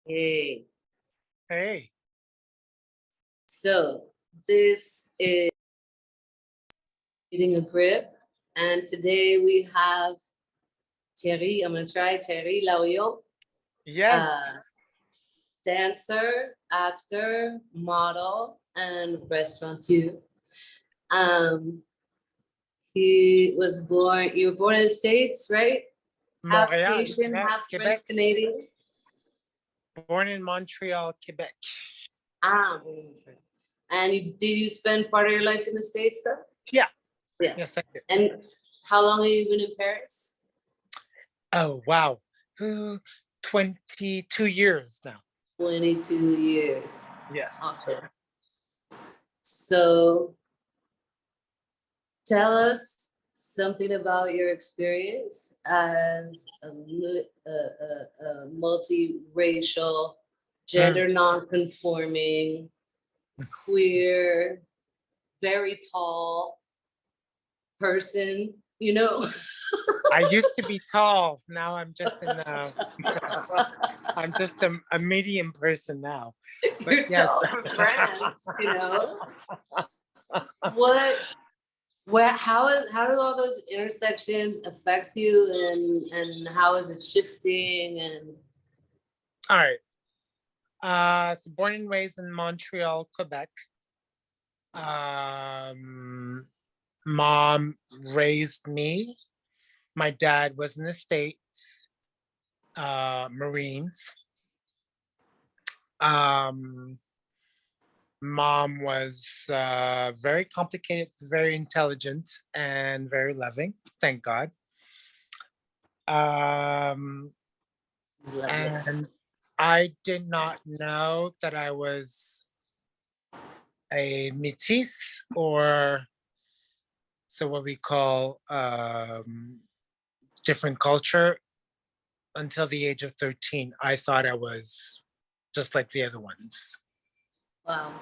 Hey, Hey. so this is Eating a Grip, and today we have Thierry. I'm gonna try Thierry Laurion, Yes. uh, dancer, actor, model, and restaurateur. Um, he was born. You were born in the States, right? Half Montréal, Haitian, Quebec, half French Quebec. Canadian. Born in Montreal, Quebec. Ah, and did you spend part of your life in the States, though? Yeah. Yeah. Yes, I did. And how long have you been in Paris? Oh, wow. 22 years now. 22 years. Yes. Awesome. So tell us something about your experience as a multiracial, gender non-conforming, queer, very tall person, I used to be tall. Now I'm just I'm just a medium person now. But You're yes. tall for France, What how do all those intersections affect you, and how is it shifting? And All right. So born and raised in Montreal, Quebec. Mom raised me. My dad was in the States, Marines. Mom was very complicated, very intelligent, and very loving. Thank God. And I did not know that I was a métis, or so what we call different culture, until the age of 13. I thought I was just like the other ones. wow.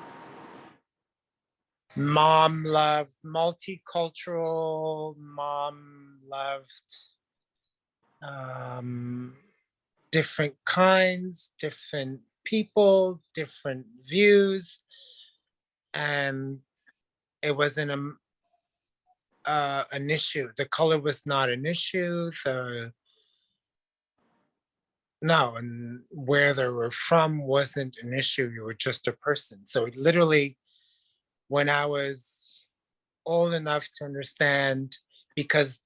Mom loved multicultural. Mom loved different kinds, different people, different views, and it wasn't an issue. The color was not an issue. No, and where they were from wasn't an issue. You were just a person. So literally, when I was old enough to understand, because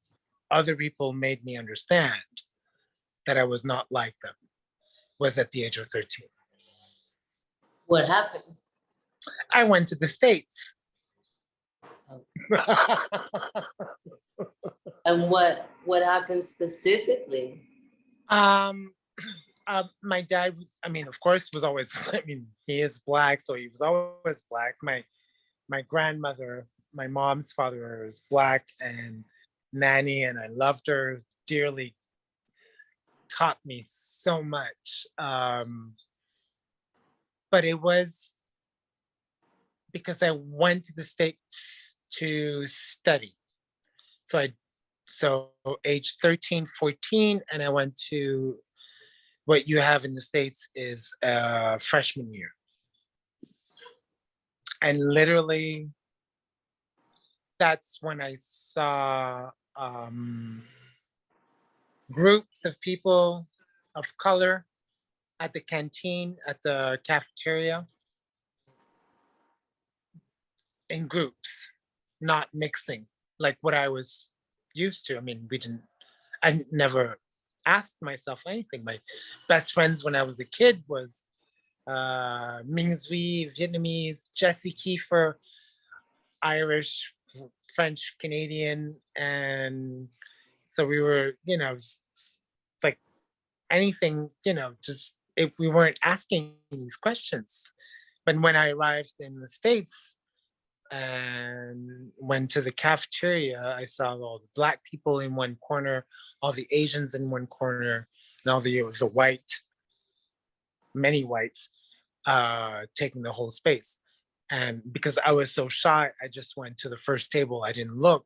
other people made me understand that I was not like them, was at the age of 13. What happened? I went to the States. And what happened specifically? My dad, I mean, of course, was always, I mean, he is Black, so he was always Black. My grandmother, my mom's father, was Black and nanny, and I loved her dearly, taught me so much. But it was because I went to the States to study. So age 13, 14, and I went to what you have in the States is freshman year. And literally, that's when I saw groups of people of color at the canteen, at the cafeteria, in groups, not mixing like what I was used to. I mean, I never asked myself anything. My best friends when I was a kid was Minh Duy, Vietnamese, Jesse Kiefer, Irish, French, Canadian, and so we were, like anything, just if we weren't asking these questions. But when I arrived in the States and went to the cafeteria, I saw all the Black people in one corner, all the Asians in one corner, and all the white, many whites, taking the whole space. And because I was so shy, I just went to the first table. I didn't look.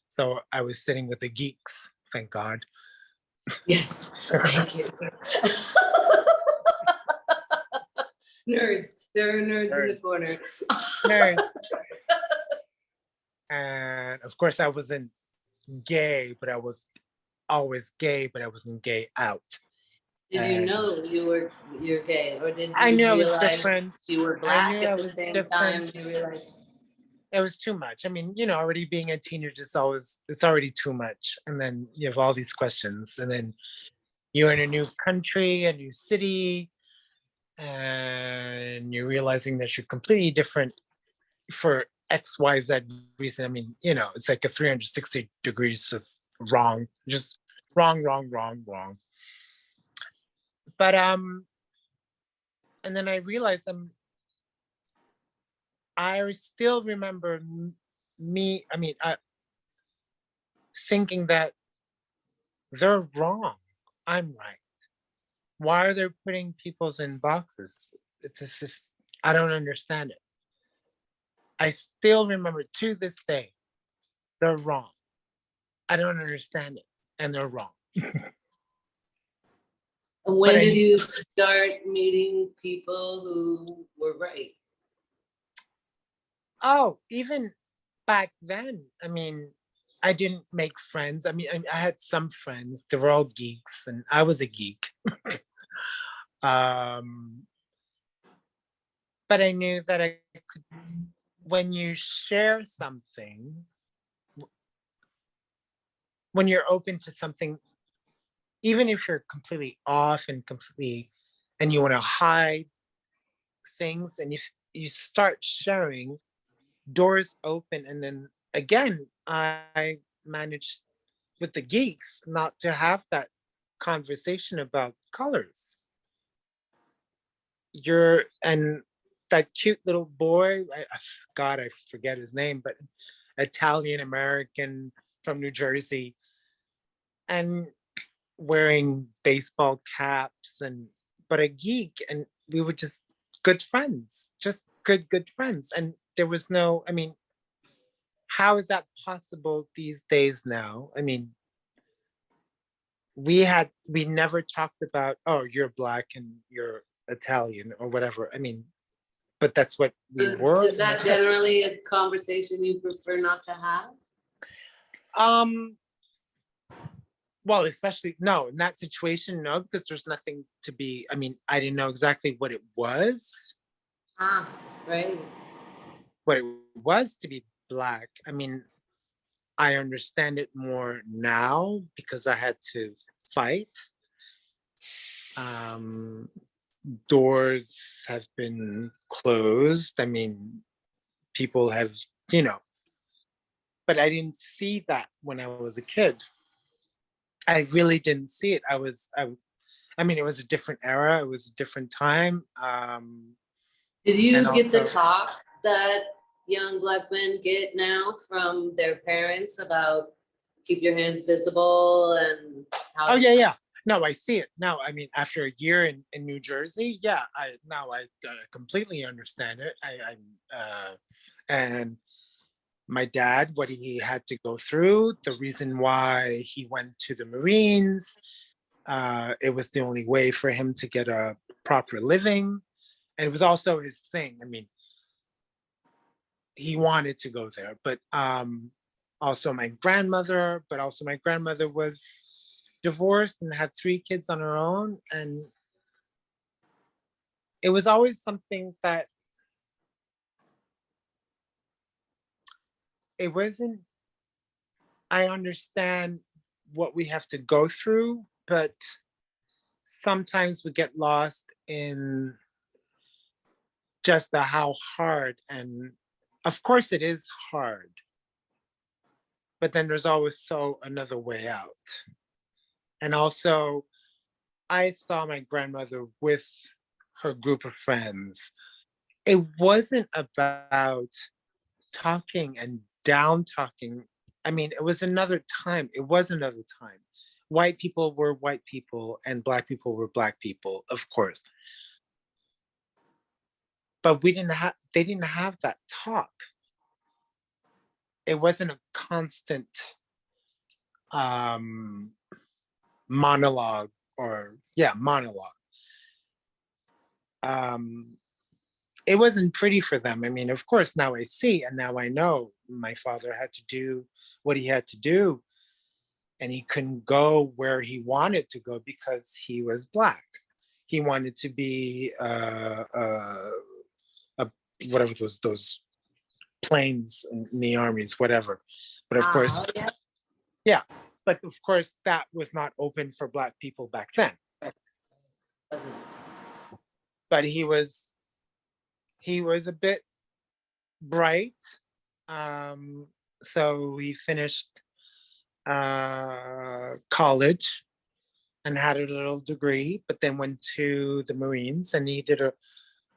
So I was sitting with the geeks, thank God. Yes, thank you. Nerds. There are nerds in the Nerds. corner. Nerds. And of course, I wasn't gay, but I was always gay, but I wasn't gay out. Did you know you're gay, or did I you knew it was different. realize you were I knew black at I the was same different. time? You realized It was too much. I mean, already being a teenager is always, it's already too much. And then you have all these questions, and then you're in a new country, a new city, and you're realizing that you're completely different for X, Y, Z reason. I mean, it's like a 360 degrees of wrong, just wrong, wrong, wrong, wrong. But and then I realized I still remember me. I mean, thinking that they're wrong, I'm right. Why are they putting people's in boxes? It's just, I don't understand it. I still remember to this day, they're wrong. I don't understand it, and they're wrong. And when did you start meeting people who were right? Oh, even back then, I mean, I didn't make friends. I mean, I had some friends. They were all geeks, and I was a geek. But I knew that I could, when you share something, when you're open to something, even if you're completely off and you want to hide things, and if you start sharing, doors open. And then again, I managed with the geeks not to have that conversation about colors. And that cute little boy, God, I forget his name, but Italian American from New Jersey, and wearing baseball caps, but a geek, and we were just good friends, just good friends. And there was no, I mean, how is that possible these days now? I mean, we never talked about, oh, you're black and you're Italian or whatever. I mean, but that's what we were. Is that generally a conversation you prefer not to have? Well, especially no, in that situation, no, because there's nothing to be. I mean, I didn't know exactly what it was. Right. What it was to be black. I mean, I understand it more now because I had to fight. Doors have been closed. I mean, people have, but I didn't see that when I was a kid. I really didn't see it. I mean, it was a different era. It was a different time. Did you get the talk that young black men get now from their parents about keep your hands visible and how? Oh yeah. No, I see it now. I mean, after a year in New Jersey, yeah, I completely understand it. And my dad, what he had to go through, the reason why he went to the Marines, it was the only way for him to get a proper living. And it was also his thing. I mean, he wanted to go there, but also my grandmother was divorced and had 3 kids on her own. And it was always something that it wasn't, I understand what we have to go through, but sometimes we get lost in just how hard, and of course it is hard, but then there's always another way out. And also, I saw my grandmother with her group of friends. It wasn't about talking and down talking. I mean, it was another time. It was another time. White people were white people and black people were black people, of course. But they didn't have that talk. It wasn't a constant monologue. it wasn't pretty for them. I mean, of course, now I see and now I know my father had to do what he had to do, and he couldn't go where he wanted to go because he was Black. He wanted to be whatever those planes in the armies, whatever. But of course, Yeah. yeah. But of course, that was not open for Black people back then. Wasn't. But he was a bit bright. So he finished college and had a little degree, but then went to the Marines, and he did a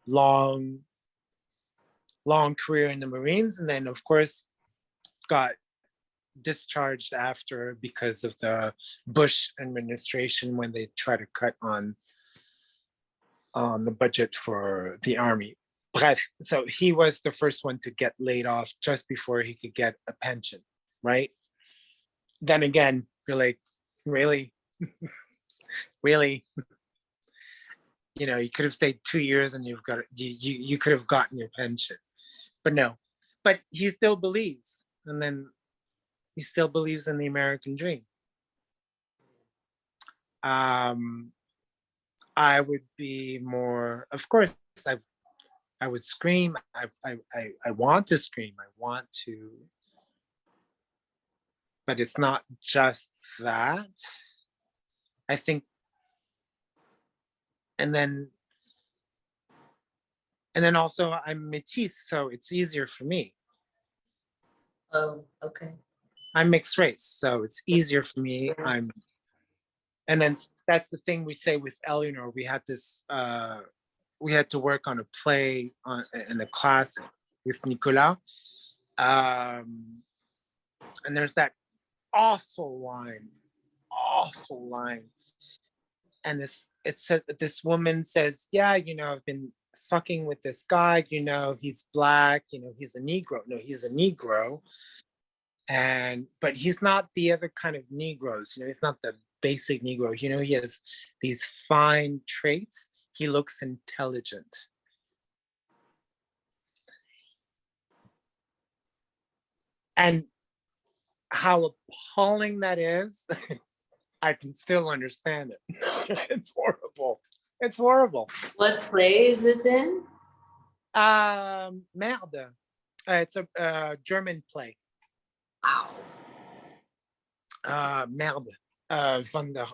long career in the Marines, and then of course got discharged after because of the Bush administration when they tried to cut on the budget for the army. Bref, so he was the first one to get laid off just before he could get a pension, right? Then again, you're like, really? Really? You know, you could have stayed 2 years and you could have gotten your pension. But no, but he still believes. And then he still believes in the American dream. I would be more, of course, I would scream. I want to scream. I want to, but it's not just that. I think, and then also I'm Métis, so it's easier for me. Oh, okay. I'm mixed race, so it's easier for me. And then that's the thing we say with Eleanor. We had this, we had to work on a play in a class with Nicolas. And there's that awful line. And it says, this woman says, yeah, you know, I've been fucking with this guy, you know, he's Black, you know, he's a Negro. No, he's a Negro. But he's not the other kind of Negroes, you know, he's not the basic Negro, you know, he has these fine traits. He looks intelligent. And how appalling that is, I can still understand it. It's horrible. It's horrible. What play is this in? Merde. It's a German play. Wow. Merde. Van der.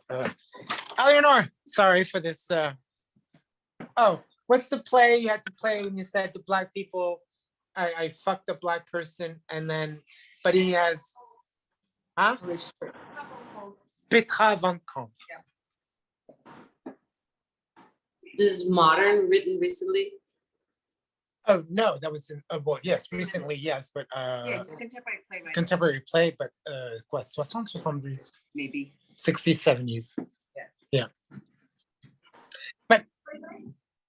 Eleanor, sorry for this. Oh, what's the play you had to play when you said the Black people? I fucked a Black person, and then, but he has, huh? Petra van Kamp. This is modern, written recently. Oh no, that was in. Well, yes, recently, yes, but Yes, contemporary play, right? contemporary play, but quoi, 60, 70, Maybe. 60s, 70s. Yeah. Yeah. But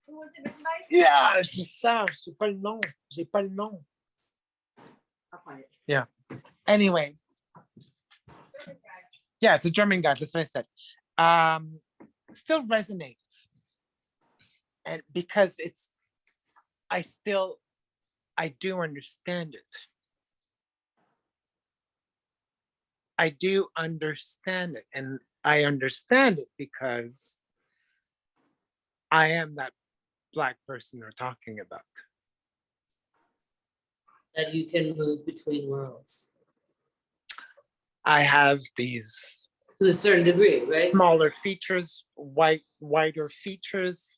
Who was it written by? yeah, c'est ça, j'ai pas le nom. I'll find it. Yeah. Anyway. Yeah, it's a German guy, that's what I said. Still resonates. And because I do understand it. I do understand it. And I understand it because I am that Black person they're talking about. That you can move between worlds. I have these To a certain degree, right? smaller features, wider features,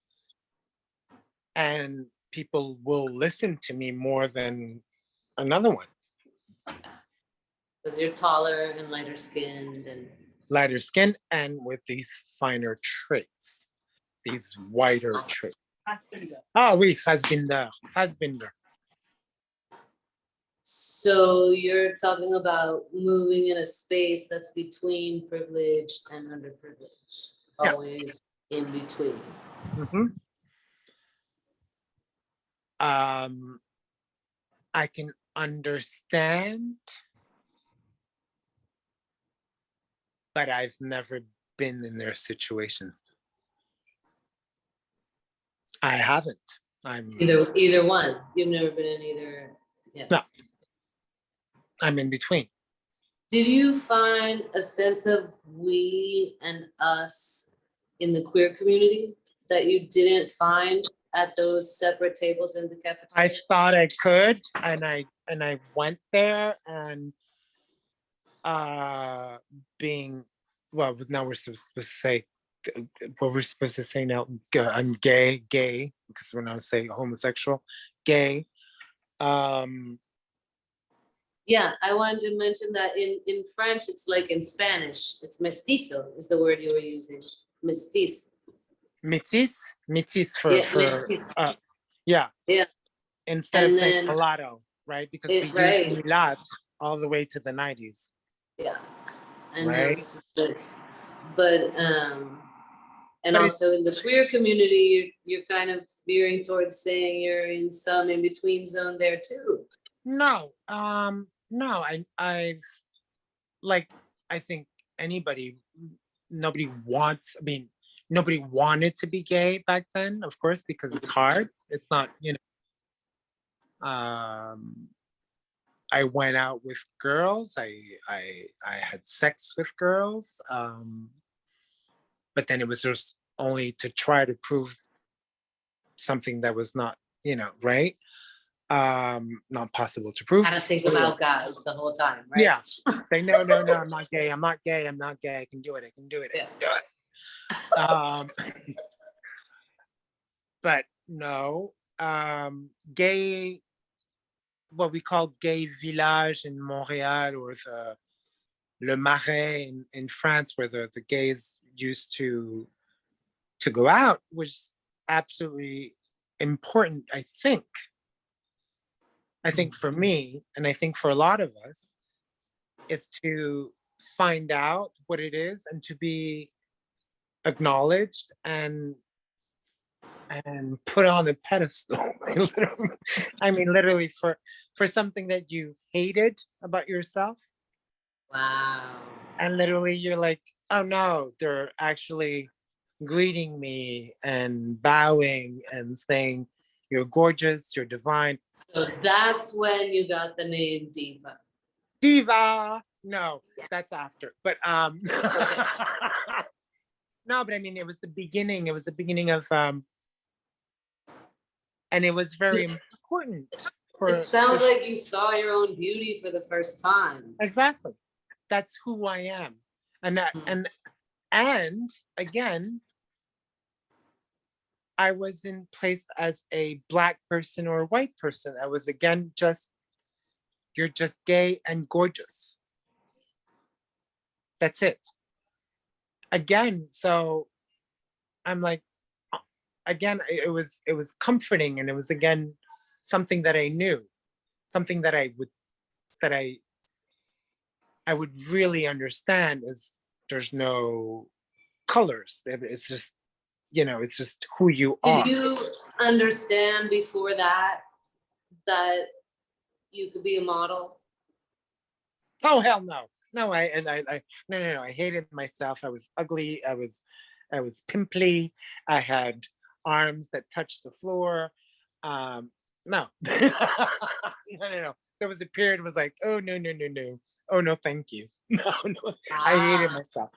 and people will listen to me more than another one. Because you're taller and lighter skinned and Lighter skin and with these finer traits, these wider traits. Fassbinder. Ah oui, Fassbinder. so you're talking about moving in a space that's between privileged and underprivileged, Yeah. always in between. Mm-hmm. I can understand, but I've never been in their situations. I haven't. I'm Either one. You've never been in either. Yeah. No. I'm in between. Did you find a sense of we and us in the queer community that you didn't find at those separate tables in the I cafeteria? thought I could, and I went there, and being, well, now we're supposed to say what we're supposed to say now. I'm gay, because we're not saying homosexual, gay. Yeah, I wanted to mention that in French, it's like in Spanish, it's mestizo is the word you were using. Mestizo. Métis for Yeah, métis. yeah. Yeah. Instead And of saying then mulatto, right? Because we right. used mulat all the way to the 90s. Yeah. I know Right. it's just this, but and But also in the queer community, you're kind of veering towards saying you're in some in between zone there too. no, I've like, I think nobody wants, I mean, nobody wanted to be gay back then, of course, because it's hard. It's not, I went out with girls. I had sex with girls. But then it was just only to try to prove something that was not, right? Not possible to prove. How to think about guys the whole time, right? Yeah. Say no, I'm not gay. I'm not gay. I'm not gay. I can do it. I can do it. I can do it. But no, gay, what we call gay village in Montreal, or Le Marais in France, where the gays used to go out, was absolutely important, I think. I think for me, and I think for a lot of us, is to find out what it is and to be acknowledged and put on a pedestal. I mean, literally for something that you hated about yourself. Wow. And literally you're like, oh no, they're actually greeting me and bowing and saying, you're gorgeous, you're divine. So that's when you got the name Diva. Diva. No, that's after. But Okay. no, but I mean, it was the beginning. It was the beginning of and it was very important. It sounds like you saw your own beauty for the first time. Exactly. That's who I am. And that, and again, I wasn't placed as a Black person or a white person. I was, again, you're just gay and gorgeous. That's it. Again, so I'm like, again, it was comforting, and it was, again, something that I knew, something that I would really understand is there's no colors. It's just, it's just who you are. Did you understand before that you could be a model? Oh, hell no. No, no. I hated myself. I was ugly. I was pimply. I had arms that touched the floor. No. No. There was a period, it was like, oh, no. Oh, no, thank you. No. I hated myself.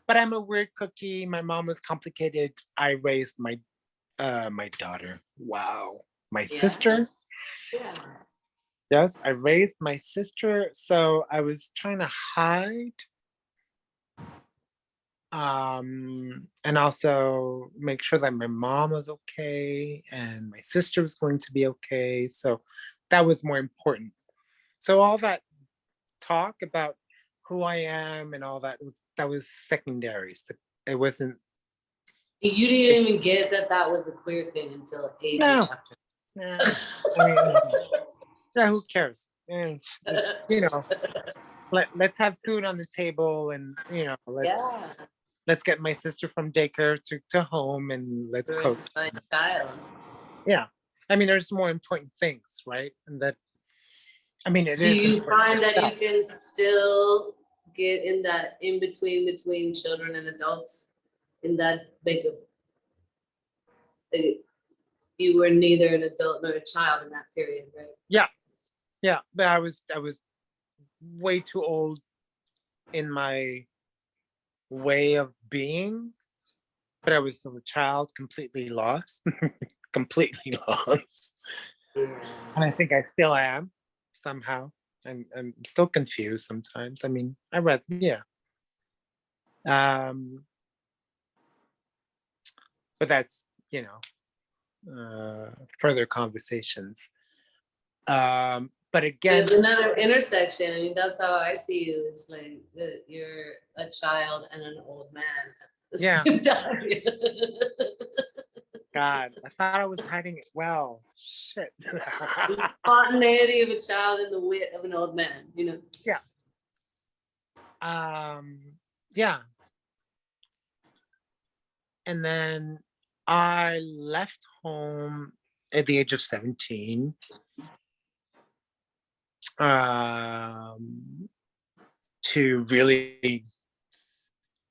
But I'm a weird cookie. My mom was complicated. I raised my daughter. Wow. My sister. Yeah. Yes, I raised my sister. So I was trying to hide. And also make sure that my mom was okay and my sister was going to be okay. So that was more important. So all that talk about who I am and all that was secondary. It wasn't. You didn't even get that was a queer thing until ages after. No. I mean, yeah, who cares? And just, let's have food on the table, and let's get my sister from daycare to home, and let's cook. My child. Yeah, I mean, there's more important things, right? And that, I mean, it Do is. you find important that you stuff. can still get in that in between children and adults, in that big you were neither an adult nor a child in that period, right? Yeah, but I was way too old in my way of being, but I was still a child, completely lost, completely lost. And I think I still am somehow. I'm still confused sometimes. I mean, I read, yeah. But that's, further conversations. But again, There's another intersection. I mean, that's how I see you. It's like you're a child and an old man at the Yeah. same time. God, I thought I was hiding it well. Shit. The spontaneity of a child and the wit of an old man, you know? Yeah. Yeah. And then I left home at the age of 17. To really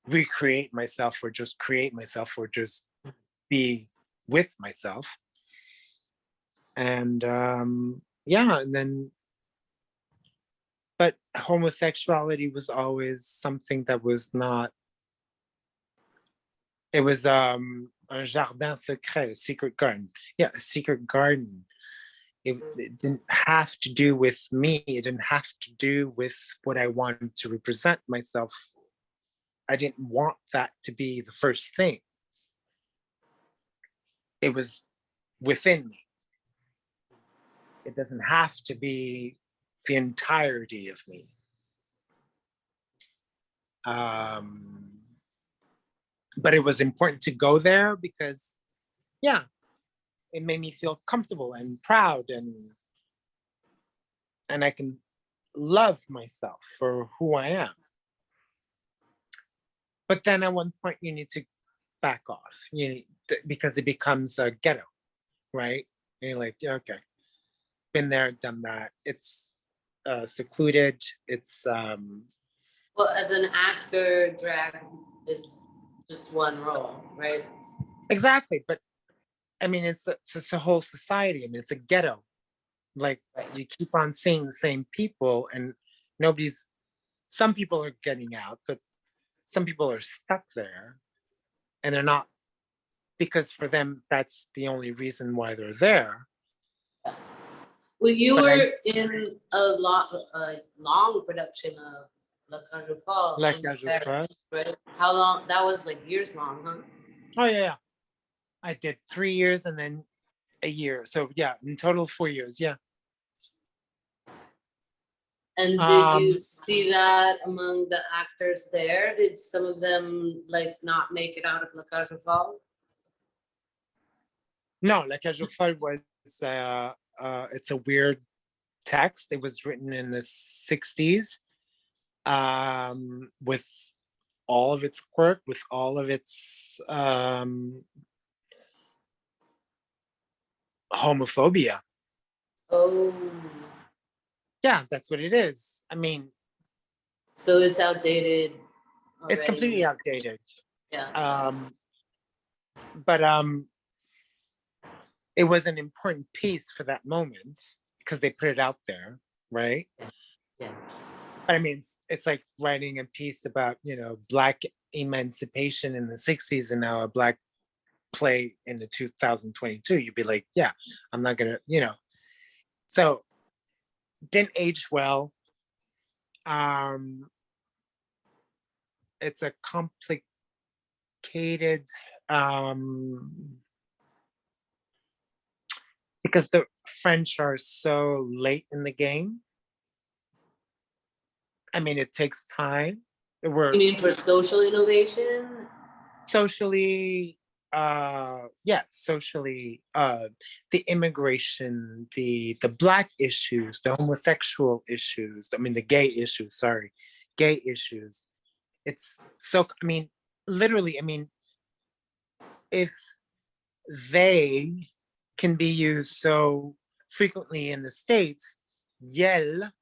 recreate myself or just create myself or just be with myself. And yeah, and then, but homosexuality was always something that was not, it was un jardin secret, a secret garden. Yeah, a secret garden. It didn't have to do with me. It didn't have to do with what I wanted to represent myself. I didn't want that to be the first thing. It was within me. It doesn't have to be the entirety of me. But it was important to go there because, yeah, it made me feel comfortable and proud, and I can love myself for who I am. But then at one point you need to back off, because it becomes a ghetto, right? And you're like, yeah, okay, been there, done that. It's secluded. It's Well, as an actor, drag is just one role, right? exactly. But I mean, it's a whole society. I mean, it's a ghetto. Like you keep on seeing the same people, and some people are getting out, but some people are stuck there, and they're not, because for them that's the only reason why they're there. Well, you But were in a long production of La Cage aux Folles. La in Cage aux Paris, Folles. right? How long? That was like years long, huh? Oh yeah, I did 3 years and then a year. So yeah, in total 4 years. Yeah. And did you see that among the actors there? Did some of them like not make it out of La Cage aux Folles? No, La Cage aux Folles was it's a weird text. It was written in the 60s, with all of its quirk, with all of its homophobia. Oh, Yeah, that's what it is. I mean, so it's outdated already. it's completely outdated. Yeah. But it was an important piece for that moment because they put it out there, right? Yeah. I mean, it's like writing a piece about, Black emancipation in the 60s and now a Black play in the 2022. You'd be like, yeah, I'm not gonna, So didn't age well. It's a complicated, because the French are so late in the game. I mean, it takes time. You mean for social innovation? Socially, socially, the immigration, the Black issues, the homosexual issues, I mean, the gay issues, gay issues. It's so, I mean, literally, I mean, if they can be used so frequently in the States, yel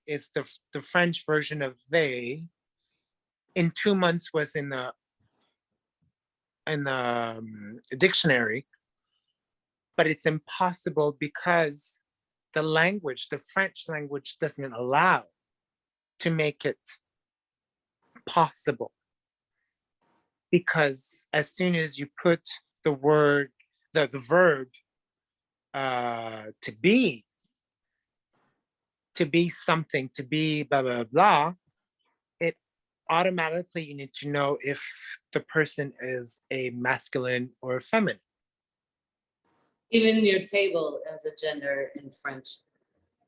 is the French version of they. In 2 months was in the dictionary. but it's impossible because the language, the French language, doesn't allow to make it possible. Because as soon as you put the word, the verb to be something, to be blah, blah, blah, it automatically, you need to know if the person is a masculine or a feminine. Even your table has a gender in French.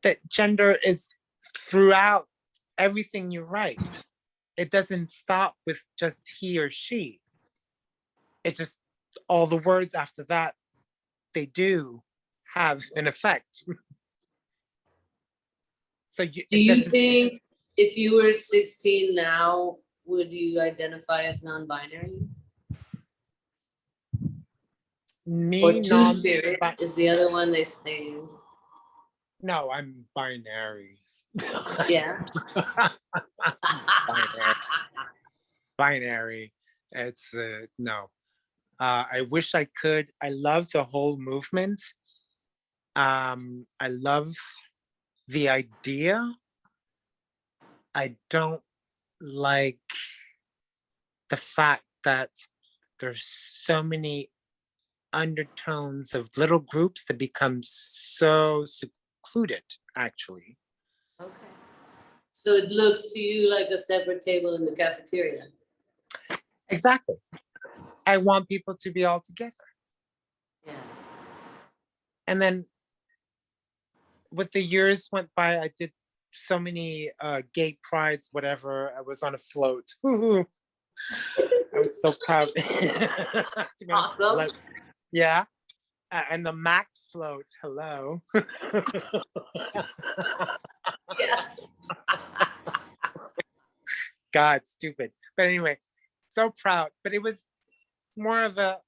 That gender is throughout everything you write. It doesn't stop with just he or she. It just, all the words after that, they do have an effect. So Do you think if you were 16 now, would you identify as non-binary? Or me, two-spirit is the other one they use. no, I'm binary. Yeah. Binary. It's no. I wish I could. I love the whole movement. I love the idea. I don't like the fact that there's so many undertones of little groups that become so secluded, actually. Okay. So it looks to you like a separate table in the cafeteria. Exactly. I want people to be all together. Yeah. And then with the years went by, I did so many gay prides, whatever. I was on a float. Woo-hoo. I was so proud. To be honest, Awesome. like, yeah. And the Mac float, hello. Yes. God, stupid. But anyway, so proud. But it was more of a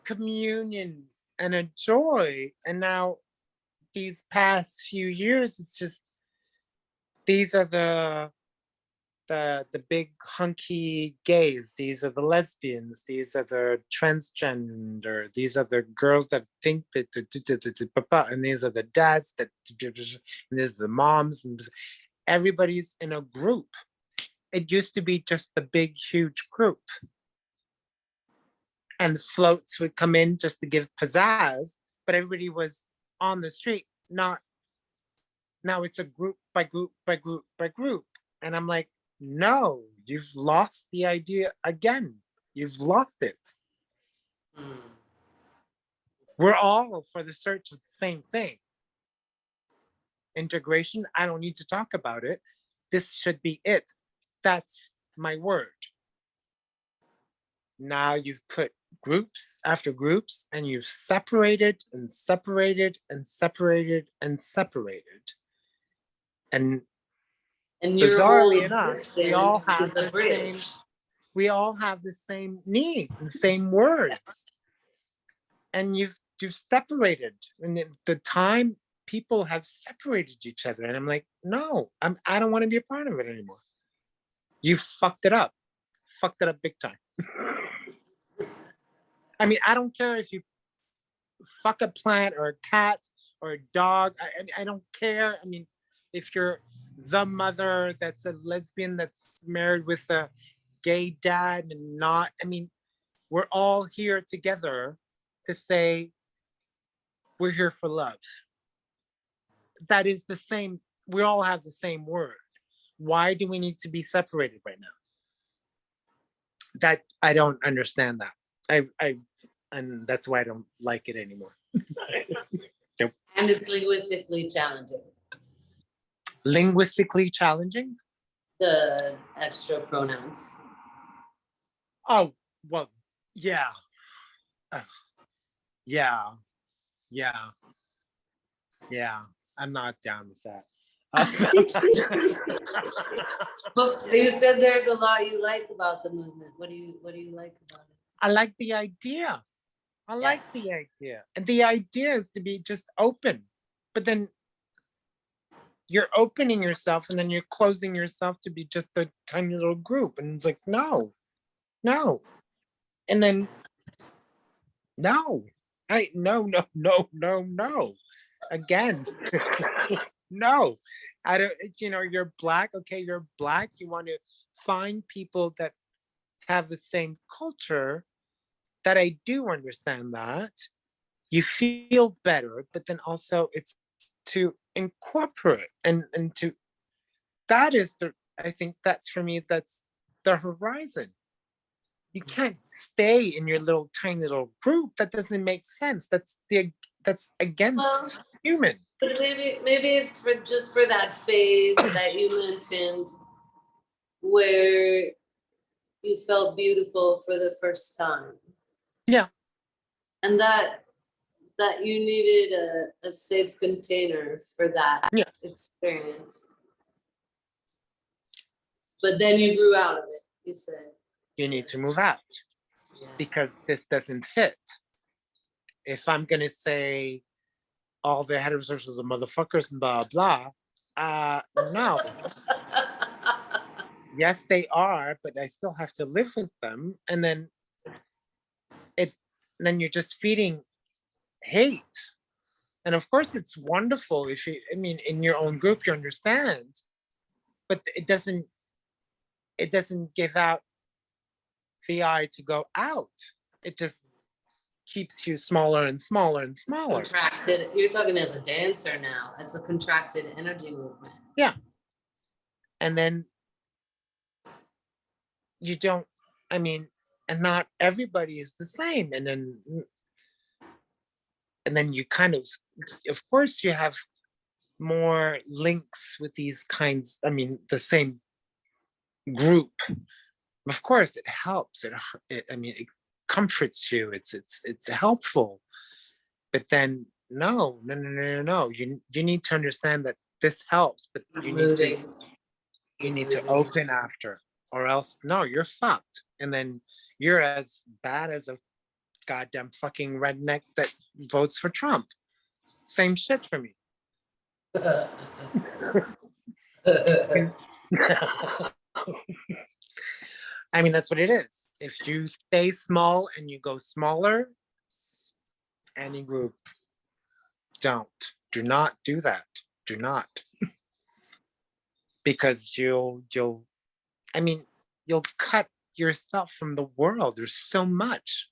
communion and a joy. And now these past few years, it's just, these are the big hunky gays, these are the lesbians, these are the transgender, these are the girls that think that and these are the dads that, and there's the moms, and everybody's in a group. It used to be just the big huge group, and the floats would come in just to give pizzazz, but everybody was on the street. Not now, it's a group by group by group by group, and I'm like, no, you've lost the idea again. You've lost it. Mm. We're all for the search of the same thing. Integration, I don't need to talk about it. This should be it. That's my word. Now you've put groups after groups, and you've separated and separated and separated and separated. And your whole bizarrely enough, we all existence have is a the bridge. same, we all have the same need, the same words. And you've separated, and the time people have separated each other, and I'm like, no, I don't want to be a part of it anymore. You fucked it up big time. I mean, I don't care if you fuck a plant or a cat or a dog. I don't care. I mean, if you're the mother that's a lesbian that's married with a gay dad and not, I mean, we're all here together to say we're here for love. That is the same, we all have the same word. Why do we need to be separated right now? That I don't understand that. And that's why I don't like it anymore. Nope. And it's linguistically challenging. Linguistically challenging? The extra pronouns. Oh, well, yeah. Yeah. I'm not down with that. But you said there's a lot you like about the movement. What do you like about it? I like the idea. And the idea is to be just open. But then you're opening yourself, and then you're closing yourself to be just a tiny little group. And it's like, no. And then, no. No. Again, no. I don't, you're black. Okay, you're black. You want to find people that have the same culture, that I do understand that. You feel better, but then also it's to incorporate and to, that is the, I think that's for me, that's the horizon. You can't stay in your little tiny little group. That doesn't make sense. That's against Well, human. but maybe it's for just for that phase that you mentioned where you felt beautiful for the first time. Yeah. And that you needed a safe container for that experience. But then you grew out of it, you said. You need to move out because this doesn't fit. If I'm gonna say all the heterosexuals are motherfuckers and blah blah, no. Yes, they are, but I still have to live with them, and then you're just feeding hate. And of course, it's wonderful if you, I mean, in your own group, you understand, but it doesn't give out the eye to go out. It just keeps you smaller and smaller and smaller. Contracted. You're talking as a dancer now. It's a contracted energy movement. Yeah. And then you don't, I mean, and not everybody is the same. And then you kind of course, you have more links with these kinds, I mean, the same group. Of course, it helps. It comforts you. It's helpful. But then no. You need to understand that this helps, but you need to open after, or else no, you're fucked. And then you're as bad as a goddamn fucking redneck that votes for Trump. Same shit for me. I mean, that's what it is. If you stay small and you go smaller, any group, do not do that. Do not. Because you'll cut yourself from the world. There's so much.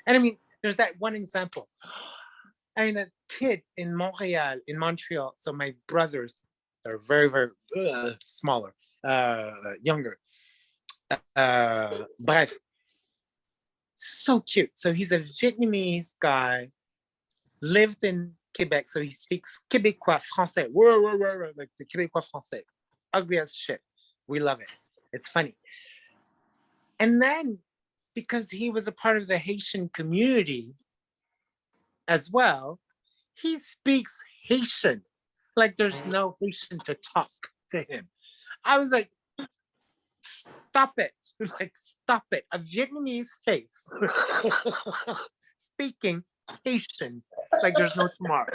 And I mean, there's that one example. I mean, a kid in Montreal. So my brothers are very, very smaller, younger. But so cute. So he's a Vietnamese guy, lived in Quebec. So he speaks Québécois français. Whoa, like the Québécois français. Ugly as shit. We love it. It's funny. And then, because he was a part of the Haitian community as well, he speaks Haitian. Like there's no Haitian to talk to him. I was like, stop it. Like, stop it. A Vietnamese face speaking Haitian like there's no tomorrow.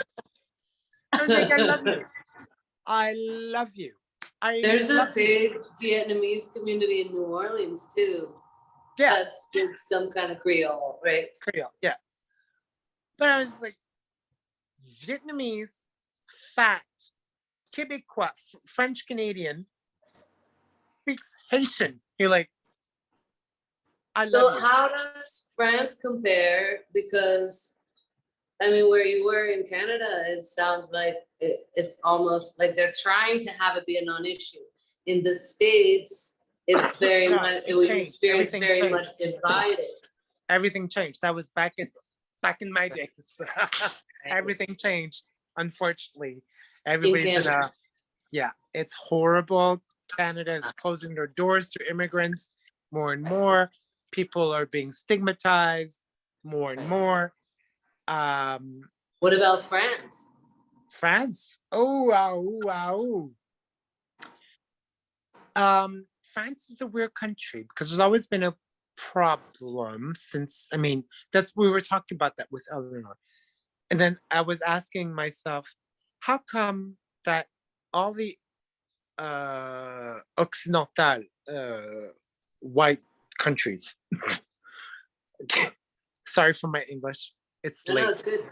I was like, I love you. I love you. There's a big Vietnamese community in New Orleans too. Yeah. That speaks some kind of Creole, right? Creole, yeah. But I was like, Vietnamese, fat, Québécois, French Canadian, speaks Haitian. You're like, so how does France compare? Because I mean, where you were in Canada, it sounds like it's almost like they're trying to have it be a non-issue. In the States, it's very much, it was experienced very much divided. Everything changed. That was back in my days. Everything changed, unfortunately. Everybody's it's horrible. Canada is closing their doors to immigrants more and more. People are being stigmatized more and more. What about France? France? France is a weird country because there's always been a problem since, I mean, we were talking about that with Eleanor. And then I was asking myself, how come that all the occidental white countries, sorry for my English, It's No, late. it's good.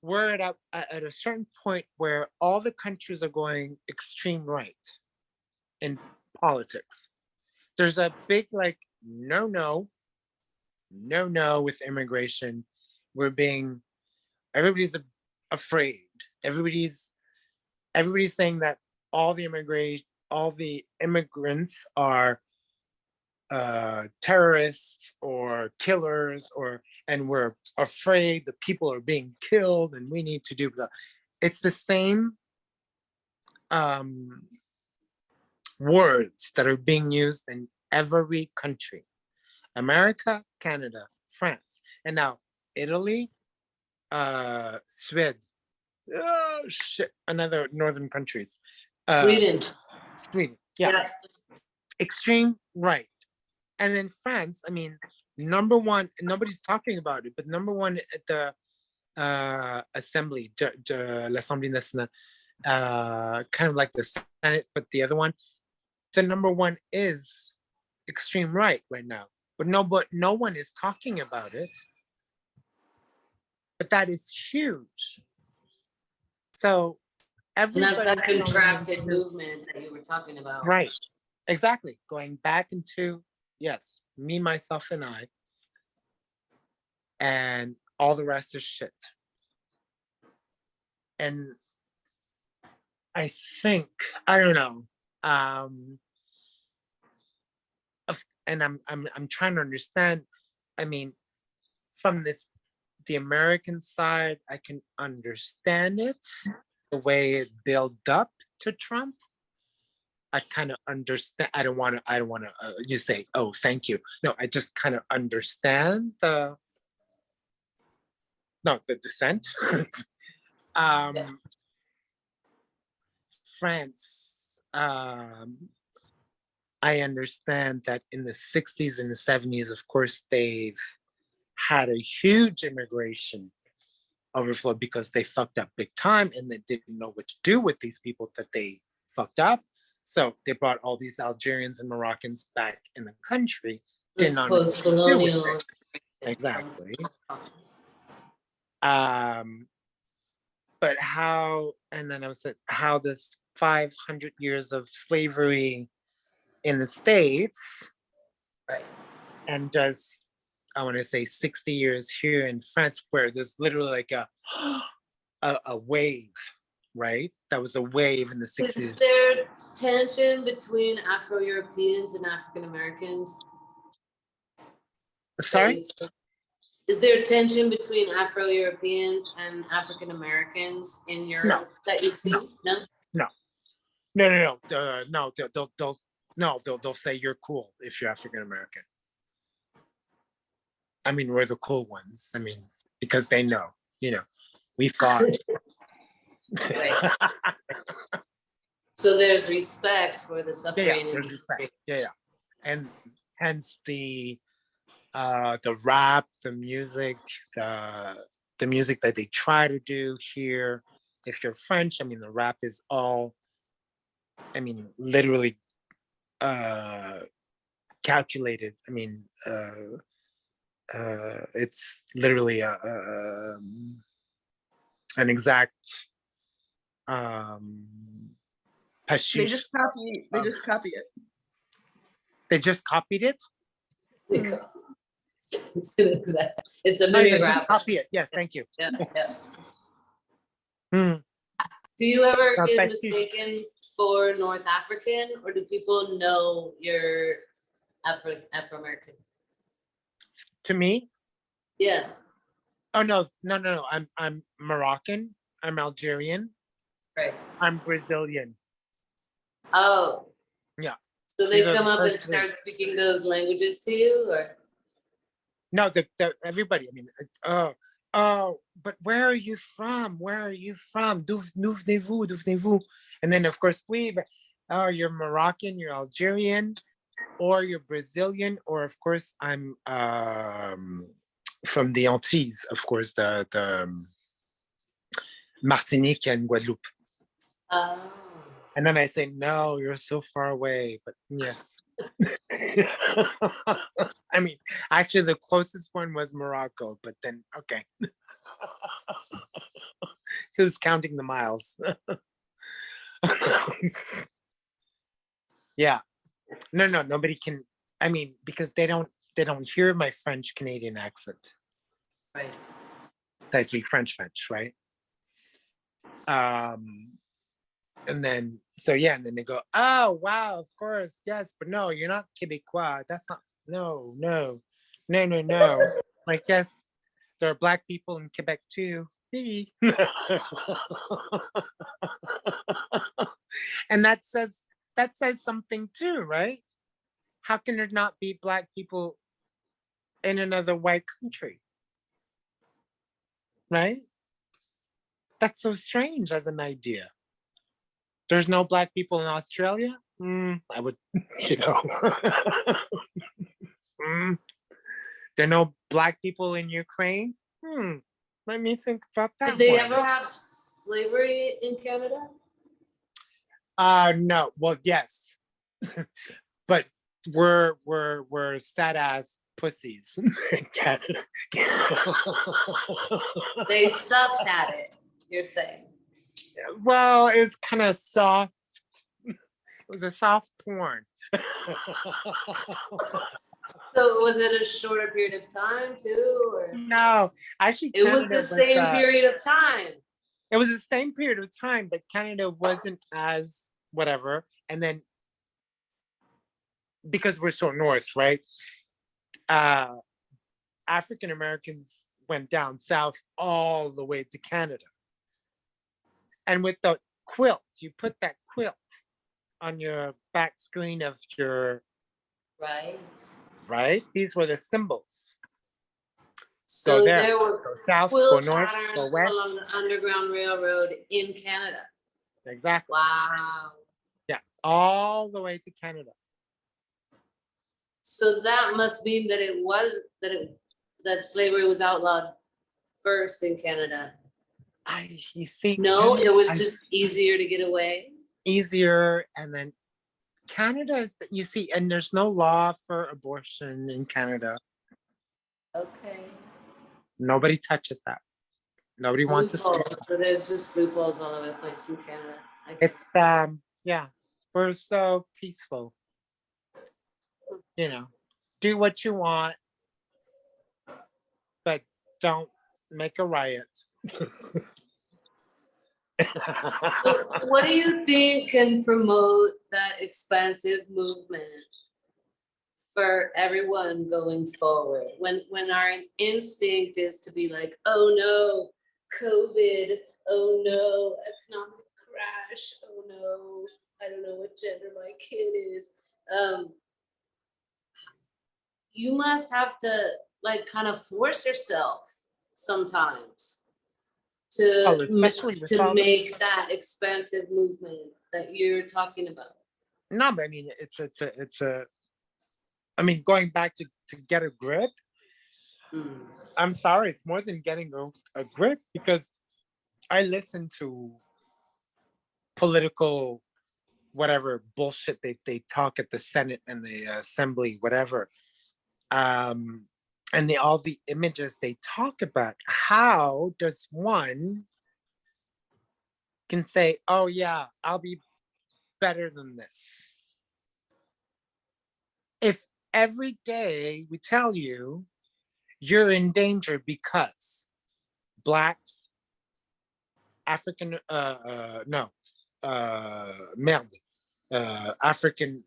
We're at a certain point where all the countries are going extreme right in politics. There's a big like no with immigration. Everybody's afraid. Everybody's saying that all the immigrants are terrorists or killers, and we're afraid that people are being killed and we need to do that. It's the same words that are being used in every country: America, Canada, France, and now Italy, Sweden. Oh shit! Another northern countries. Sweden. Yeah. Extreme right. And then France, I mean, number one, nobody's talking about it, but number one at the assembly, l'Assemblée nationale, kind of like the Senate, but the other one, the number one is extreme right now. But no one is talking about it. But that is huge. So And that's that contracted movement that you were talking about. Right. Exactly. Going back into, yes, me, myself, and I. And all the rest is shit. And I think, I don't know. And I'm trying to understand. I mean, from the American side, I can understand it, the way it built up to Trump. I kind of understand. I don't want to just say, oh, thank you. No, I just kind of understand the dissent. France, I understand that in the 60s and the 70s, of course, they've had a huge immigration overflow because they fucked up big time and they didn't know what to do with these people that they fucked up. So they brought all these Algerians and Moroccans back in the country. Post-colonial. Exactly. But how, and then I was like, how this 500 years of slavery in the States, right, and just, I want to say 60 years here in France, where there's literally like a wave, right? That was a wave in the 60s. Is there tension between Afro-Europeans and African Americans? Sorry? Is there tension between Afro-Europeans and African Americans in Europe that you've seen? No. They'll say you're cool if you're African American. I mean, we're the cool ones. I mean, because they know, we fought. Right. So there's respect for the suffering. Yeah. And hence the rap, the music that they try to do here. If you're French, I mean, the rap is all, I mean, literally calculated. I mean, it's literally an exact pastiche. They just copy it. They just copied it? It's a mimeograph. Copy it. Yes, thank you. Yeah. Do you ever get mistaken for North African, or do people know you're Afro-American? To me? Yeah. Oh no. I'm Moroccan. I'm Algerian. Right. I'm Brazilian. Oh. Yeah. So they come up and start speaking those languages to you, or? No, everybody. I mean, but where are you from? D'où venez-vous? And then of course you're Moroccan, you're Algerian, or you're Brazilian, or of course I'm from the Antilles, of course, the Martinique and Guadeloupe. And then I say, no, you're so far away, but yes. I mean, Actually, the closest one was Morocco, but then, okay. Who's counting the miles? Yeah. No, nobody can. I mean, because they don't hear my French Canadian accent. Right. So I speak French, right? And then, so yeah, and then they go, oh, wow, of course, yes, but no, you're not Quebecois. That's not, no. Like, yes, there are Black people in Quebec too. And that says something too, right? How can there not be Black people in another white country? Right? That's so strange as an idea. There's no Black people in Australia? I would, you know. There are no Black people in Ukraine? Let me think about that. Did they ever have slavery in Canada? No. Well, yes. But we're sad ass pussies in Canada. They sucked at it, you're saying. Well, it's kind of soft. It was a soft porn. So was it a shorter period of time too, or? No, actually, it was the same period of time. It was the same period of time, but Canada wasn't as whatever. And then, because we're so north, right? African Americans went down south all the way to Canada. And with the quilt, you put that quilt on your back screen of your. Right? These were the symbols. So there were go south, quilt go north, patterns go west. along the Underground Railroad in Canada. Exactly. Wow. Yeah, all the way to Canada. So that must mean that that slavery was outlawed first in Canada. You see. No, it was just easier to get away. Easier, and then Canada is, you see, and there's no law for abortion in Canada. Okay. Nobody touches that. Nobody wants to. So there's just loopholes all over the place in Canada. It's yeah, we're so peaceful. You know, do what you want, but don't make a riot. So what do you think can promote that expansive movement for everyone going forward? When our instinct is to be like, oh no, COVID, oh no, economic crash, oh no, I don't know what gender my kid is. You must have to like kind of force yourself sometimes to make that expansive movement that you're talking about. No, but I mean, it's a. I mean, going back to get a grip. I'm sorry, it's more than getting a grip, because I listen to political whatever bullshit they talk at the Senate and the Assembly, whatever. And all the images they talk about. How does one can say, oh yeah, I'll be better than this? If every day we tell you you're in danger because Blacks, African,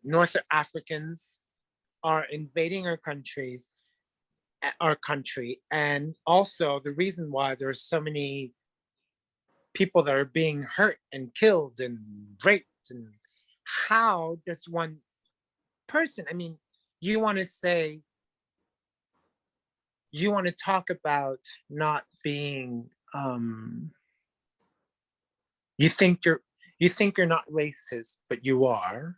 North Africans are invading our country, and also the reason why there's so many people that are being hurt and killed and raped, and how does one person, I mean, you want to talk about not being you think you're not racist, but you are.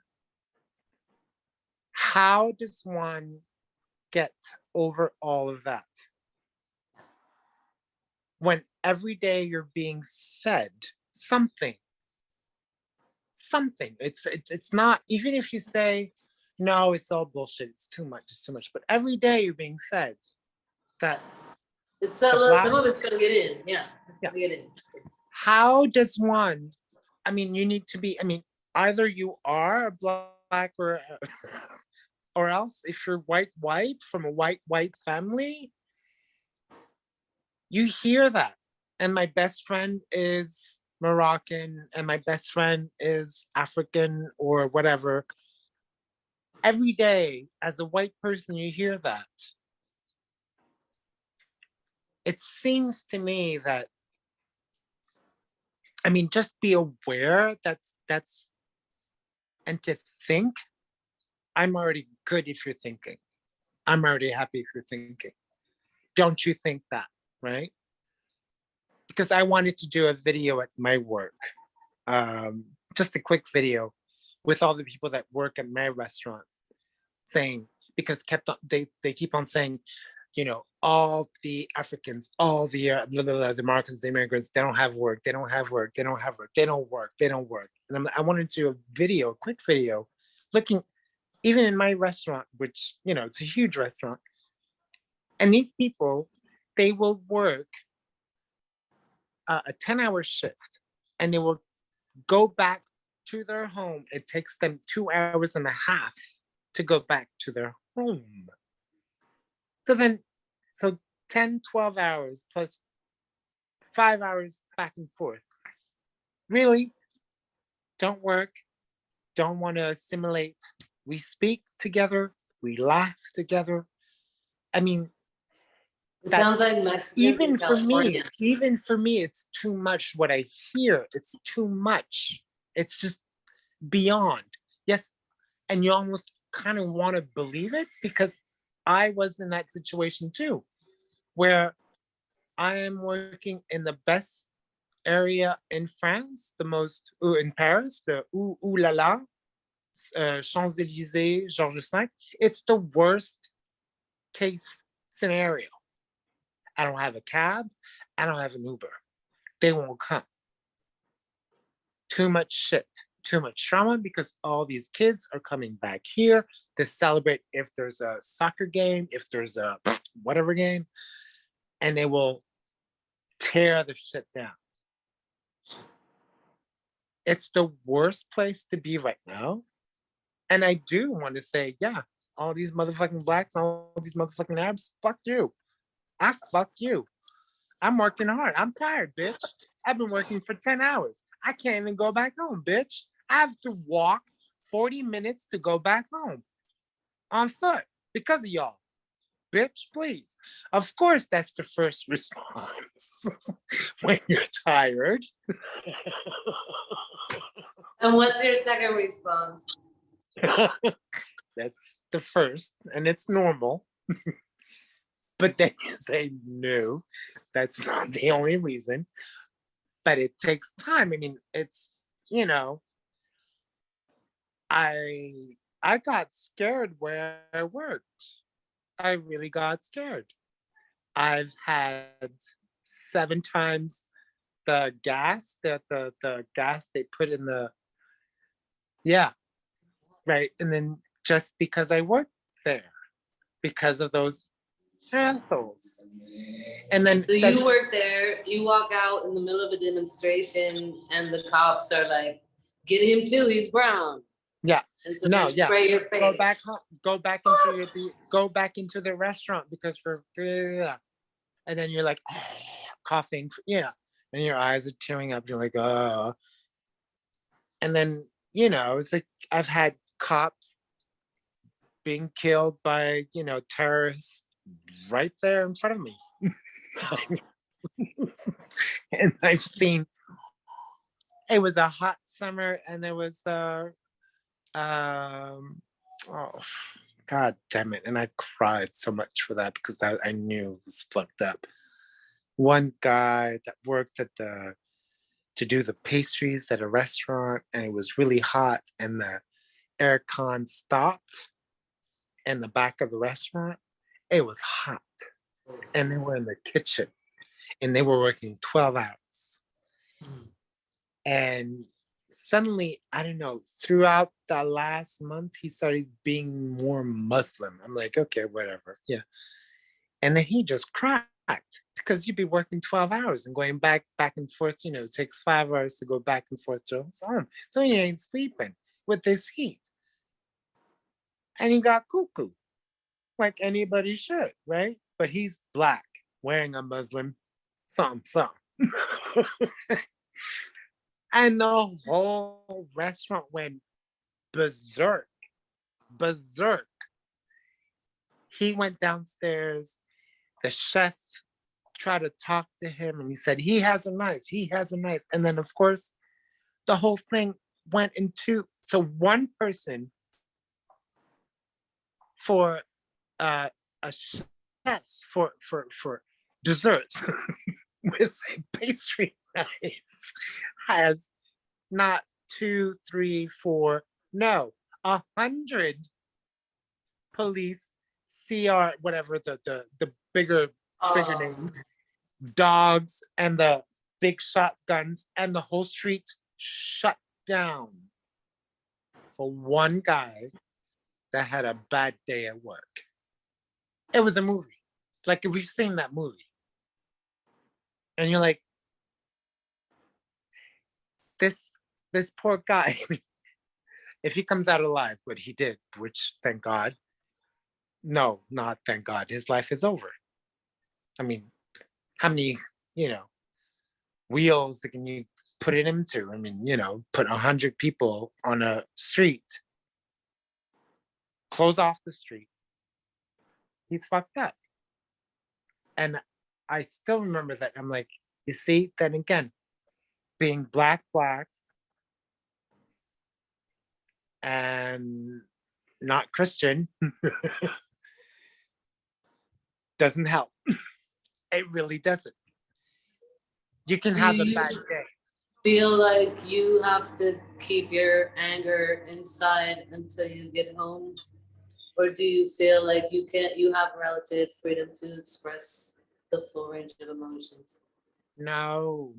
How does one get over all of that when every day you're being fed something? It's not, even if you say no, it's all bullshit. It's too much. It's too much. But every day you're being fed that. It's some of it's gonna get in. Yeah, it's gonna get in. How does one? I mean, you need to be. I mean, either you are a black or else, if you're white from a white family, you hear that. And my best friend is Moroccan, and my best friend is African or whatever. Every day, as a white person, you hear that. It seems to me that, I mean, just be aware that's, and to think, I'm already good if you're thinking. I'm already happy if you're thinking. Don't you think that, right? Because I wanted to do a video at my work, just a quick video with all the people that work at my restaurant, saying, because they keep on saying, you know, all the Africans, all the the Americans, the immigrants, they don't have work, they don't have work, they don't have work, they don't work, they don't work. And I wanted to do a video, a quick video, looking, even in my restaurant, which, you know, it's a huge restaurant. And these people, they will work a 10-hour shift, and they will go back to their home. It takes them 2 hours and a half to go back to their home. So 10, 12 hours plus 5 hours back and forth. Really? Don't work, don't want to assimilate. We speak together, we laugh together. I mean, It sounds like Mexicans even in for me, California. it's too much what I hear. It's too much. It's just beyond. Yes, and you almost kind of want to believe it, because I was in that situation too, where I am working in the best area in France, the most, in Paris, the ooh la la, Champs-Élysées, Georges V. It's the worst case scenario. I don't have a cab. I don't have an Uber. They won't come. Too much shit. Too much trauma, because all these kids are coming back here to celebrate if there's a soccer game, if there's a whatever game, and they will tear the shit down. It's the worst place to be right now. And I do want to say, yeah, all these motherfucking blacks, all these motherfucking Arabs, fuck you. I fuck you. I'm working hard. I'm tired, bitch. I've been working for 10 hours. I can't even go back home, bitch. I have to walk 40 minutes to go back home on foot because of y'all. Bitch, please. Of course, that's the first response when you're tired. And what's your second response? That's the first, and it's normal. But then you say, no, that's not the only reason. But it takes time. I mean, it's, you know, I got scared where I worked. I really got scared. I've had 7 times the gas, the gas they put in the, yeah, right. And then just because I worked there, because of those assholes. And then So you work there, you walk out in the middle of a demonstration and the cops are like, get him too, he's brown. Yeah. And so they spray your face. Go back home, go back into the restaurant because and then you're like coughing, yeah, and your eyes are tearing up, you're like, oh. And then, you know, it's like I've had cops being killed by, you know, terrorists right there in front of me. And I've seen, it was a hot summer, and there was oh god damn it, and I cried so much for that, because that I knew it was fucked up. One guy that worked at to do the pastries at a restaurant, and it was really hot, and the air con stopped in the back of the restaurant. It was hot, and they were in the kitchen, and they were working 12 hours. And suddenly, I don't know, throughout the last month, he started being more Muslim. I'm like, okay, whatever. Yeah. And then he just cracked because you'd be working 12 hours and going back and forth. It takes 5 hours to go back and forth to his home. So he ain't sleeping with this heat. And he got cuckoo, like anybody should, right? But he's black, wearing a Muslim, something. And the whole restaurant went berserk. Berserk. He went downstairs. The chef tried to talk to him and he said, he has a knife. He has a knife. And then, of course, the whole thing went into, so one person for a chef for desserts with a pastry knife has not 2, 3, 4, no, 100 police, CR, whatever the bigger names, dogs, and the big shotguns, and the whole street shut down for one guy that had a bad day at work. It was a movie. Like, we've seen that movie. And you're like, this poor guy, if he comes out alive, but he did, which thank God. No, not thank God. His life is over. I mean, how many, wheels can you put it into? I mean, put 100 people on a street, close off the street. He's fucked up. And I still remember that. I'm like, you see, then again, being black, and not Christian doesn't help. It really doesn't. You can have a bad day. Feel like you have to keep your anger inside until you get home? Or do you feel like you have relative freedom to express the full range of emotions? No.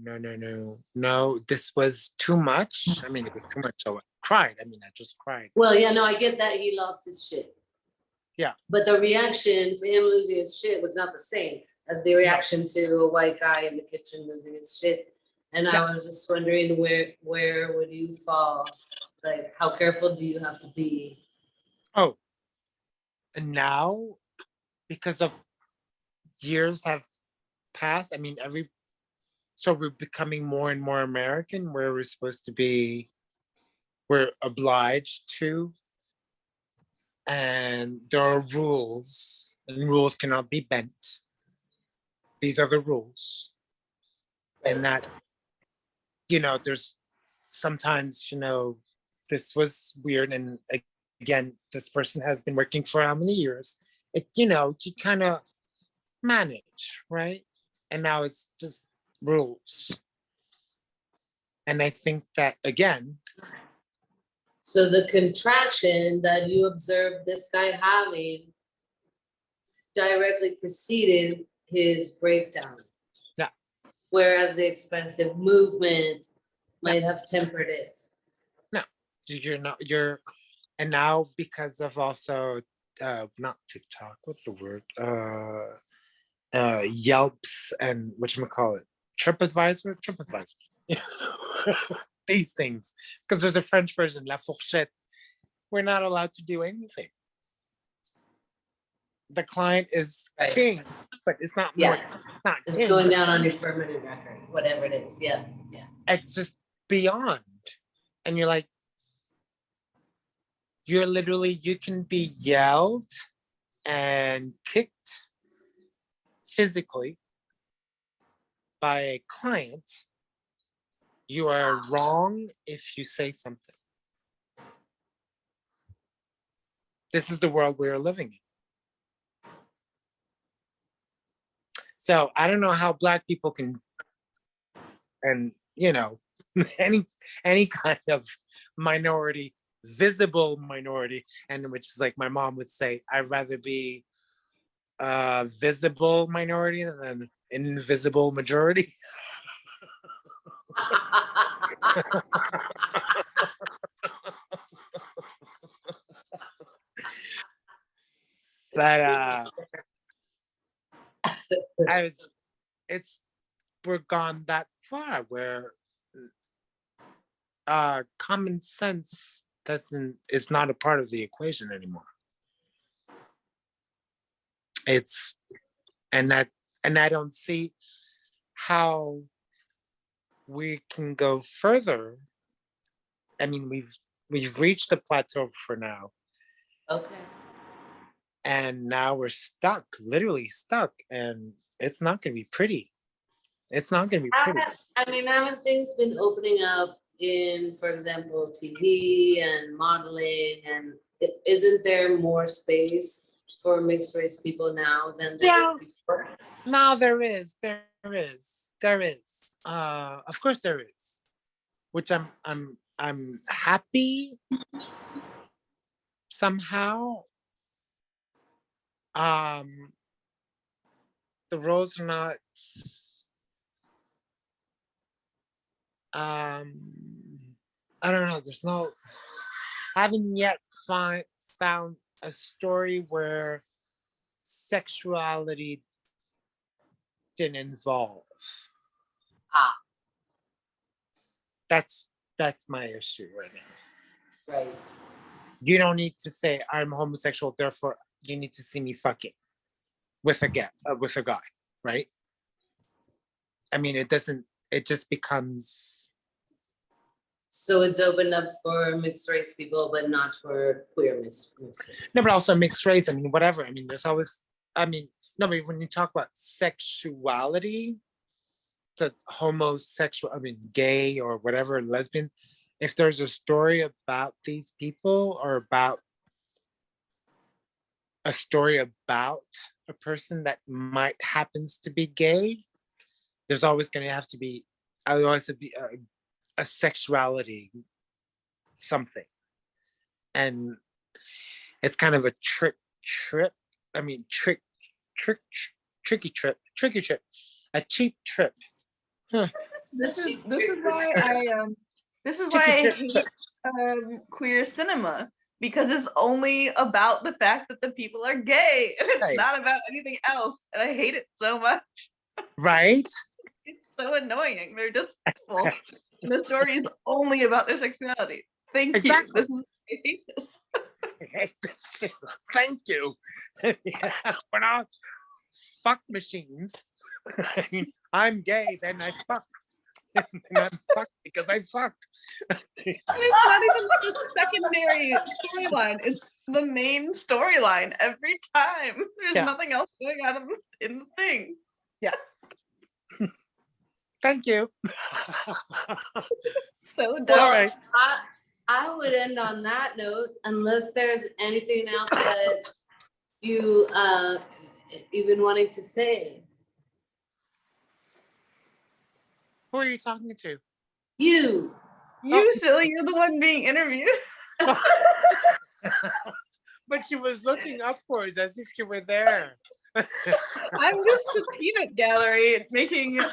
This was too much. I mean, it was too much. So I cried. I just cried. Well, yeah, no, I get that he lost his shit. Yeah. But the reaction to him losing his shit was not the same as the reaction to a white guy in the kitchen losing his shit. And I was just wondering where would you fall? Like, how careful do you have to be? Oh, and now, because of years have passed, I mean, so we're becoming more and more American, where we're supposed to be, we're obliged to, and there are rules, and rules cannot be bent. These are the rules. And that, there's sometimes, this was weird. And again, this person has been working for how many years? You kind of manage, right? And now it's just rules. And I think that, again. So the contraction that you observed this guy having directly preceded his breakdown. Yeah. Whereas the expensive movement might have tempered it. No, and now because of also, not TikTok, what's the word? Yelps and whatchamacallit, TripAdvisor. These things, because there's a French version, La Fourchette. We're not allowed to do anything. The client is king, but it's not more. It's not it's king, going down on your permanent record, whatever it is. Yeah. It's just beyond. And you're like, you can be yelled and kicked physically by a client. You are wrong if you say something. This is the world we are living in. So I don't know how Black people can, and any kind of minority, visible minority, and which is like my mom would say, I'd rather be a visible minority than an invisible majority. But we're gone that far where common sense is not a part of the equation anymore. And I don't see how we can go further. I mean, we've reached the plateau for now. Okay. And now we're stuck, literally stuck, and it's not going to be pretty. It's not going to be pretty. I mean, haven't things been opening up in, for example, TV and modeling, and isn't there more space for mixed race people now than there was before? No, there is. Of course there is. Which I'm happy somehow. The roles are not I don't know, I haven't yet found a story where sexuality didn't involve. That's my issue right now. Right. You don't need to say I'm homosexual, therefore you need to see me fucking with a guy, right? I mean, it just becomes. So it's opened up for mixed race people, but not for queer mixed race. No, but also mixed race. I mean, whatever. I mean, there's always. I mean, no, but when you talk about sexuality, the homosexual, I mean, gay or whatever, lesbian. If there's a story about these people or about a story about a person that might happens to be gay, there's always going to have to be a sexuality something, and it's kind of a tricky trip, a cheap trip. Huh. This is why I hate queer cinema, because it's only about the fact that the people are gay and it's not about anything else, and I hate it so much. Right? It's so annoying. They're just people, and the story is only about their sexuality. Thank you. I hate this. I hate this too. Thank you. We're not fuck machines. I mean, I'm gay, then I fuck. And I'm fucked because I fucked. It's not even the secondary storyline. It's the main storyline every time. There's nothing else going on in the thing. Yeah. Thank you. So dumb. All right. I would end on that note, unless there's anything else that you've been wanting to say. Who are you talking to? You, silly, you're the one being interviewed. But she was looking upwards as if you were there. I'm just the peanut gallery making a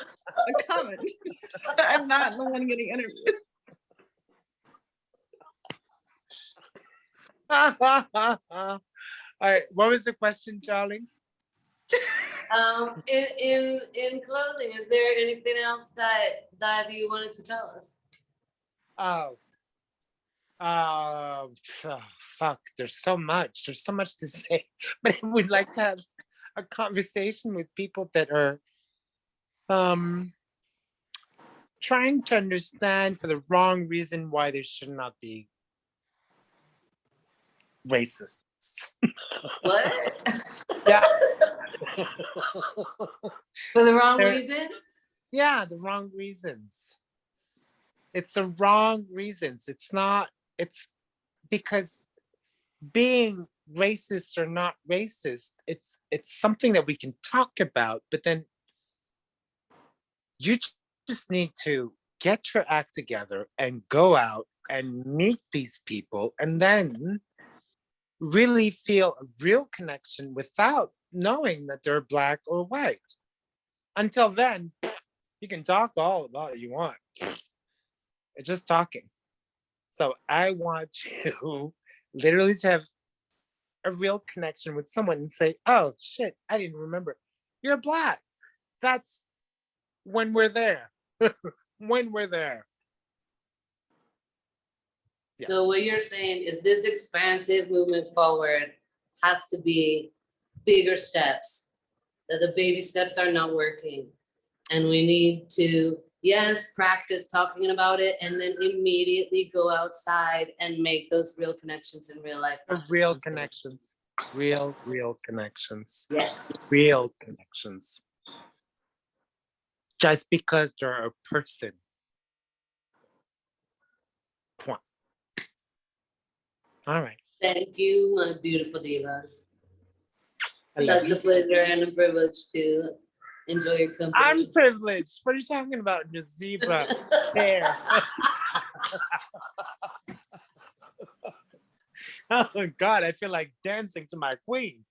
comment. I'm not the one getting interviewed. All right, what was the question, Charlie? in closing, is there anything else that you wanted to tell us? Fuck, there's so much to say, but I would like to have a conversation with people that are trying to understand for the wrong reason why they should not be racist. What? Yeah. For the wrong reason? Yeah, the wrong reasons. It's the wrong reasons. It's because being racist or not racist, it's something that we can talk about, but then you just need to get your act together and go out and meet these people and then really feel a real connection without knowing that they're black or white. Until then, You can talk all about you want. It's just talking. So I want you literally to have a real connection with someone and say, oh shit, I didn't remember. You're Black. That's when we're there. When we're there. Yeah. So what you're saying is this expansive movement forward has to be bigger steps, that the baby steps are not working. And we need to, yes, practice talking about it and then immediately go outside and make those real connections in real life. Real connections. Real connections. Yes. Real connections. Just because they're a person. Point. All right. Thank you, my beautiful diva. I love Such you. a pleasure and a privilege to enjoy your company. I'm privileged. What are you talking about? Your zebra hair. Oh God, I feel like dancing to my queen.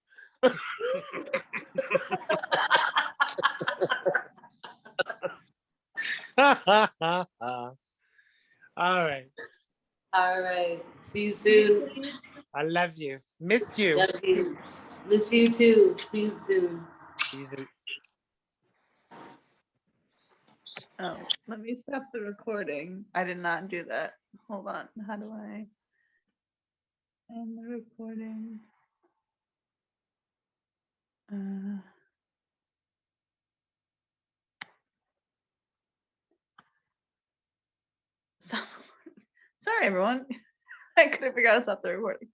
All right. All right. See you soon. I love you. Miss you. Love you. Miss you too. See you soon. Easy. Oh, let me stop the recording. I did not do that. Hold on. How do I end the recording? Sorry, everyone. I couldn't figure out how to stop the recording.